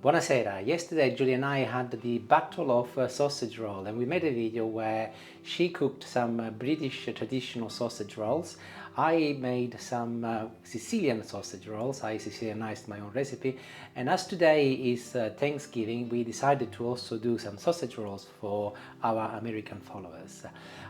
Buonasera. Yesterday Julie and I had the battle of sausage roll, and we made a video where she cooked some British traditional sausage rolls. I made some Sicilian sausage rolls. I Sicilianized my own recipe, and as today is Thanksgiving, we decided to also do some sausage rolls for our American followers.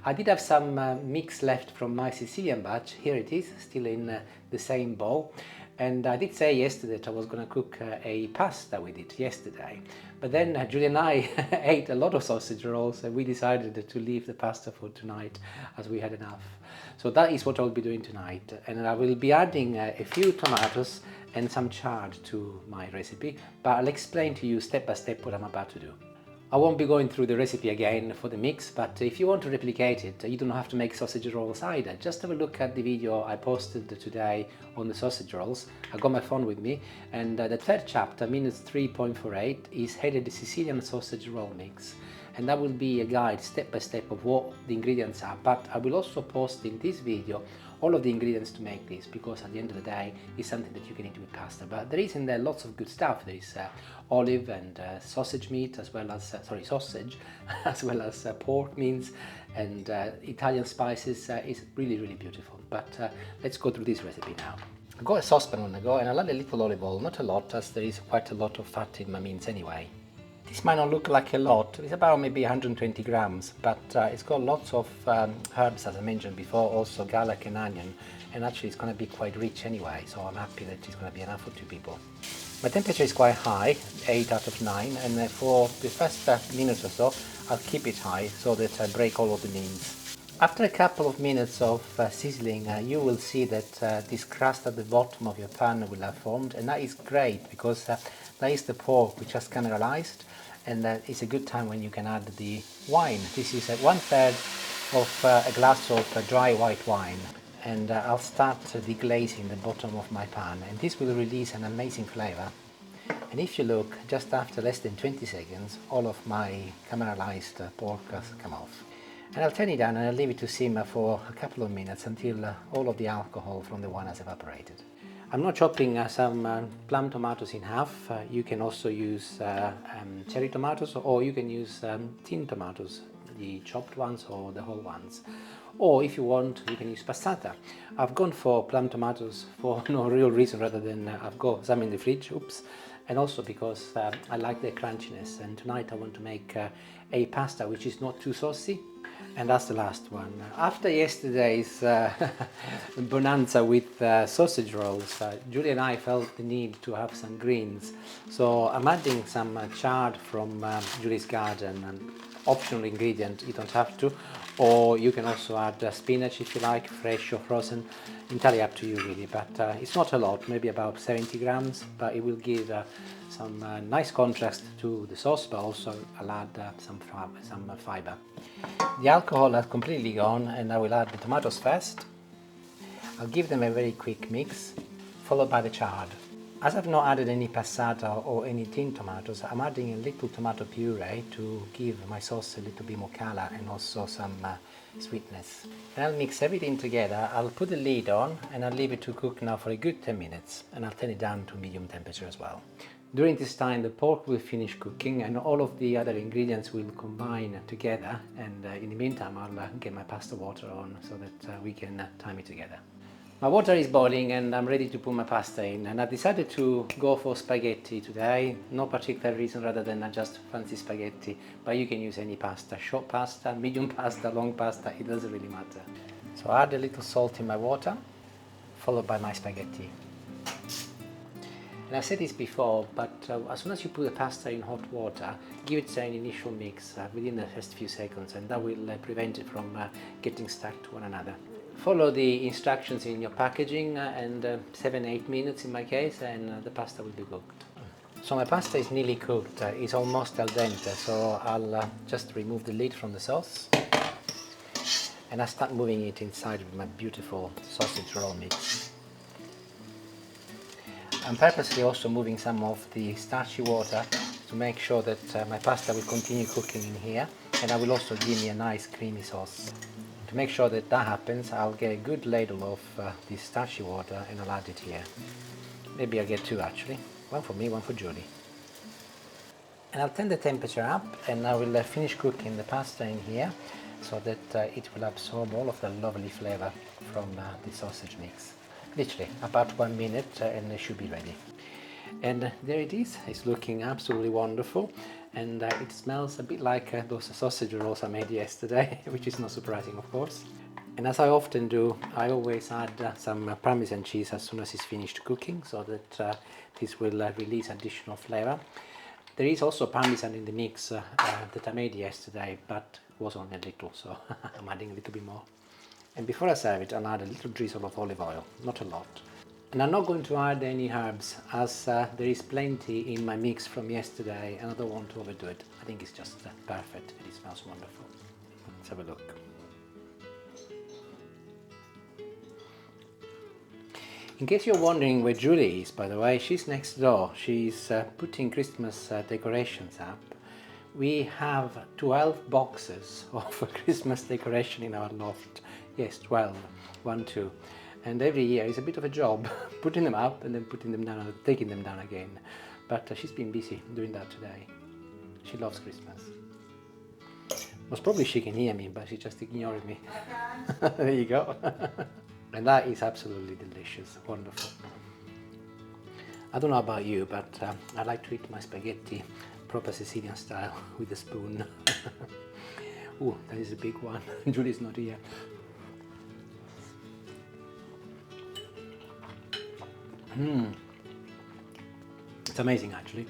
I did have some mix left from my Sicilian batch. Here it is, still in the same bowl. And I did say yesterday that I was going to cook a pasta with it yesterday, but then Julie and I ate a lot of sausage rolls and we decided to leave the pasta for tonight as we had enough. So that is what I'll be doing tonight, and I will be adding a few tomatoes and some chard to my recipe, but I'll explain to you step by step what I'm about to do. I won't be going through the recipe again for the mix, but if you want to replicate it, you don't have to make sausage rolls either. Just have a look at the video I posted today on the sausage rolls. I got my phone with me, and the third chapter, minutes 3.48, is headed Sicilian sausage roll mix. And that will be a guide step by step of what the ingredients are, but I will also post in this video all of the ingredients to make this, because at the end of the day it's something that you can eat with pasta. But there is in there lots of good stuff. There is olive and sausage meat, as well as sausage as well as pork mince and Italian spices. It's really beautiful. But let's go through this recipe now. I've got a saucepan on the go, and I'll add a little olive oil, not a lot, as there is quite a lot of fat in my mince anyway. This might not look like a lot, it's about maybe 120 grams, but it's got lots of herbs, as I mentioned before, also garlic and onion, and actually it's going to be quite rich anyway, so I'm happy that it's going to be enough for two people. My temperature is quite high, 8 out of 9, and for the first minute or so I'll keep it high so that I break all of the mince. After a couple of minutes of sizzling, you will see that this crust at the bottom of your pan will have formed, and that is great because that is the pork which has caramelized, and it's a good time when you can add the wine. This is 1/3 of a glass of dry white wine, and I'll start deglazing the bottom of my pan, and this will release an amazing flavor. And if you look, just after less than 20 seconds, all of my caramelized pork has come off. And I'll turn it down and I'll leave it to simmer for a couple of minutes until all of the alcohol from the wine has evaporated. I'm not chopping some plum tomatoes in half. You can also use cherry tomatoes, or you can use tin tomatoes, the chopped ones or the whole ones. Or if you want, you can use passata. I've gone for plum tomatoes for no real reason rather than I've got some in the fridge, and also because I like their crunchiness, and tonight I want to make a pasta which is not too saucy. And that's the last one. After yesterday's bonanza with sausage rolls, Julie and I felt the need to have some greens. So I'm adding some chard from Julie's garden, an optional ingredient, you don't have to. Or you can also add spinach if you like, fresh or frozen, entirely up to you really. But it's not a lot, maybe about 70 grams, but it will give some nice contrast to the sauce, but also I'll add some fiber. The alcohol has completely gone, and I will add the tomatoes first. I'll give them a very quick mix, followed by the chard. As I've not added any passata or any tin tomatoes, I'm adding a little tomato puree to give my sauce a little bit more color and also some sweetness. And I'll mix everything together. I'll put the lid on and I'll leave it to cook now for a good 10 minutes, and I'll turn it down to medium temperature as well. During this time the pork will finish cooking and all of the other ingredients will combine together, and in the meantime I'll get my pasta water on so that we can time it together. My water is boiling and I'm ready to put my pasta in, and I decided to go for spaghetti today. No particular reason rather than just fancy spaghetti, but you can use any pasta, short pasta, medium pasta, long pasta, it doesn't really matter. So I add a little salt in my water, followed by my spaghetti. And I've said this before, but as soon as you put the pasta in hot water, give it an initial mix within the first few seconds, and that will prevent it from getting stuck to one another. Follow the instructions in your packaging, and 7-8 minutes in my case, and the pasta will be cooked. So my pasta is nearly cooked, it's almost al dente, so I'll just remove the lid from the sauce, and I'll start moving it inside with my beautiful sausage roll mix. I'm purposely also moving some of the starchy water to make sure that my pasta will continue cooking in here, and that will also give me a nice creamy sauce. To make sure that that happens, I'll get a good ladle of this starchy water and I'll add it here. Maybe I'll get two actually, one for me, one for Julie. And I'll turn the temperature up, and I will finish cooking the pasta in here so that it will absorb all of the lovely flavor from the sausage mix. Literally about 1 minute and it should be ready. And there it is. It's looking absolutely wonderful, and it smells a bit like those sausage rolls I made yesterday, which is not surprising, of course. And as I often do, I always add some Parmesan cheese as soon as it's finished cooking, so that this will release additional flavor. There is also Parmesan in the mix that I made yesterday, but it was only a little, so I'm adding a little bit more. And before I serve it, I'll add a little drizzle of olive oil, not a lot. And I'm not going to add any herbs, as there is plenty in my mix from yesterday, and I don't want to overdo it. I think it's just perfect, and it smells wonderful. Let's have a look. In case you're wondering where Julie is, by the way, she's next door. She's putting Christmas decorations up. We have 12 boxes of Christmas decoration in our loft. Yes, 12, 1, 2. And every year is a bit of a job, putting them up and then putting them down, taking them down again. But she's been busy doing that today. She loves Christmas. Most probably she can hear me, but she's just ignoring me. There you go. And that is absolutely delicious, wonderful. I don't know about you, but I like to eat my spaghetti proper Sicilian style with a spoon. Oh, that is a big one. Julie's not here. It's amazing, actually.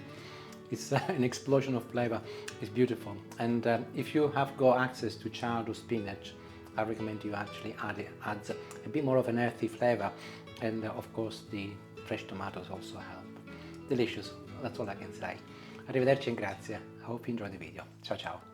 It's an explosion of flavor. It's beautiful. And if you have got access to chard or spinach, I recommend you actually add it. Adds a bit more of an earthy flavor, and of course the fresh tomatoes also help. Delicious, that's all I can say. Arrivederci and grazie. I hope you enjoyed the video. Ciao ciao.